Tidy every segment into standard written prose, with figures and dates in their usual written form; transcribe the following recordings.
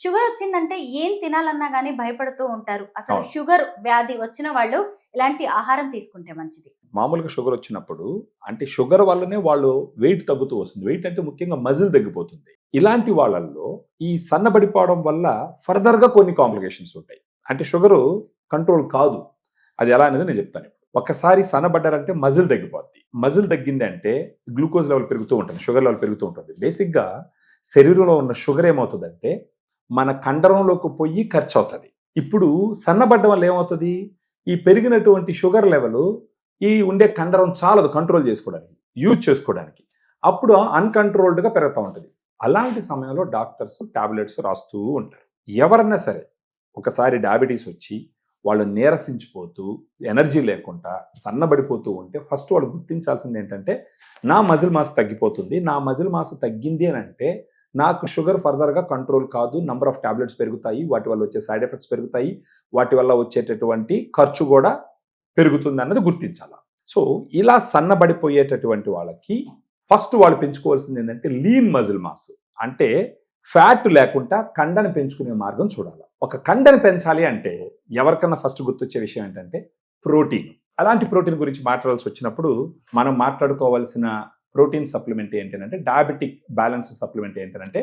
Sugar వచ్చిందంటే ఏం తినాలన్నా గాని భయపడుతూ ఉంటారు. అసలు అవును. షుగర్ వ్యాధి వచ్చిన వాళ్ళు ఎలాంటి ఆహారం తీసుకుంటే మంచిది? మామూలుగా షుగర్ వచ్చినప్పుడు అంటే షుగర్ వల్లనే వాళ్ళు వెయిట్ తగ్గుతూ వస్తుంది. వెయిట్ అంటే ముఖ్యంగా మజిల్ తగ్గిపోతుంది. ఇలాంటి వాళ్ళల్లో ఈ సన్నబడిపోవడం వల్ల ఫర్దర్‌గా కొన్ని కాంప్లికేషన్స్ ఉంటాయి. అంటే షుగరు కంట్రోల్ కాదు. అది ఎలా అనేది నేను చెప్తాను ఇప్పుడు. ఒక్కసారి సన్నబడ్డారంటే మజిల్ తగ్గిపోద్ది. మజిల్ తగ్గిందంటే గ్లూకోజ్ లెవెల్ పెరుగుతూ ఉంటుంది. షుగర్ లెవెల్ పెరుగుతూ ఉంటుంది. బేసిక్‌గా శరీరంలో ఉన్న షుగర్ ఏమవుతదంటే మన కండరంలోకి పోయి ఖర్చవుతది. ఇప్పుడు సన్నబడ్డం వల్ల ఏమవుతది? ఈ పెరిగినటువంటి షుగర్ లెవెలు ఈ ఉండే కండరం చాలదు కంట్రోల్ చేసుకోవడానికి. యూజ్ చేసుకోవడానికి. అప్పుడు అన్‌కంట్రోల్డ్‌గా పెరుగుతా ఉంటది. అలాంటి సమయంలో డాక్టర్స్ టాబ్లెట్స్ రాస్తూ ఉంటారు. ఎవరన్నా సరే ఒకసారి డయాబెటిస్ వచ్చి వాళ్ళు నీరసించిపోతూ, ఎనర్జీ లేకుండా, సన్నబడిపోతూ ఉంటే ఫస్ట్ వాళ్ళు గుర్తించాల్సింది ఏంటంటే, నా మజిల్ మాస్ తగ్గిపోతుంది. నా మజిల్ మాస్ తగ్గింది అనంటే నాకు షుగర్ ఫర్దర్‌గా కంట్రోల్ కాదు. నంబర్ ఆఫ్ టాబ్లెట్స్ పెరుగుతాయి. వాటి వల్ల వచ్చే సైడ్ ఎఫెక్ట్స్ పెరుగుతాయి. వాటి వల్ల వచ్చేటటువంటి ఖర్చు గూడా పెరుగుతుందన్నది గుర్తించాల. సో, ఇలా సన్నబడిపోయేటటువంటి వాళ్ళకి ఫస్ట్ వాళ్ళు పెంచుకోవాల్సింది ఏందంటే లీన్ మజిల్ మాస్. అంటే ఫ్యాట్ లేకుండా కండని పెంచుకునే మార్గం చూడాల. ఒక కండని పెంచాలి అంటే ఎవరికన్నా ఫస్ట్ గుర్తొచ్చే విషయం ఏంటంటే ప్రోటీన్. అలాంటి ప్రోటీన్ గురించి మాట్లాడాల్సొచ్చినప్పుడు మనం మాట్లాడుకోవాల్సిన ప్రోటీన్ సప్లిమెంట్ ఏంటంటే డయాబెటిక్ బ్యాలెన్స్ సప్లిమెంట్ ఏంటంటే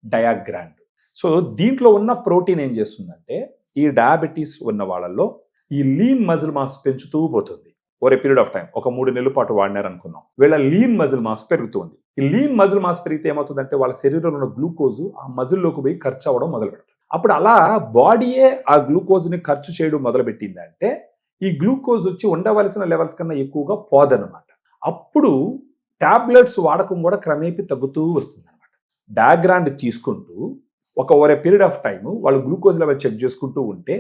డయాగ్రాండ్. సో, దీంట్లో ఉన్న ప్రోటీన్ ఏం చేస్తుందంటే ఈ డయాబెటిస్ ఉన్న వాళ్ళలో ఈ లీన్ మజిల్ మాస్ పెంచుతూ పోతుంది. Over a period of time ఒక 3 నెలల పాటు వాడినారనుకుందాం. వీళ్ళ లీన్ మజిల్ మాస్ పెరుగుతుంది. ఈ లీన్ మజిల్ మాస్ పెరిగితే ఏమవుతుందంటే వాళ్ళ శరీరంలో ఉన్న గ్లూకోజ్ ఆ మజిల్‌లోకి పోయి ఖర్చు అవ్వడం మొదలుపెడతది. అప్పుడు అలా బాడీయే ఆ గ్లూకోజ్‌ని ఖర్చు చేయడం మొదలుపెట్టిందంటే ఈ గ్లూకోజ్ వచ్చి ఉండవలసిన లెవెల్స్ కన్నా ఎక్కువగా పోదన్నమాట. అప్పుడు టాబ్లెట్స్ వాడకం కూడా క్రమేపీ తగ్గుతూ వస్తుందన్నమాట. డయాగ్రాండ్ తీసుకుంటూ over a period of time వాళ్ళు గ్లూకోజ్ లెవెల్ చెక్ చేసుకుంటూ ఉంటే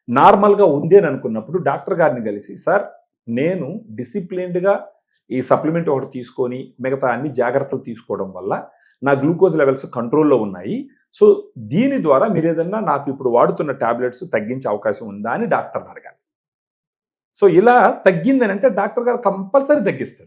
నార్మల్‌గా ఉంది అని అనుకున్నప్పుడు డాక్టర్ గారిని కలిసి, సార్ నేను డిసిప్లిన్డ్‌గా ఈ సప్లిమెంట్ ఒకటి తీసుకొని మిగతా అన్ని జాగ్రత్తలు తీసుకోవడం వల్ల నా గ్లూకోజ్ లెవెల్స్ కంట్రోల్‌లో ఉన్నాయి. సో, దీని ద్వారా మీరేదన్నా నాకు ఇప్పుడు వాడుతున్న టాబ్లెట్స్ తగ్గించే అవకాశం ఉందా అని డాక్టర్‌ని అడగాలి. సో, ఇలా తగ్గిందనంటే డాక్టర్ గారు కంపల్సరీ తగ్గిస్తారు.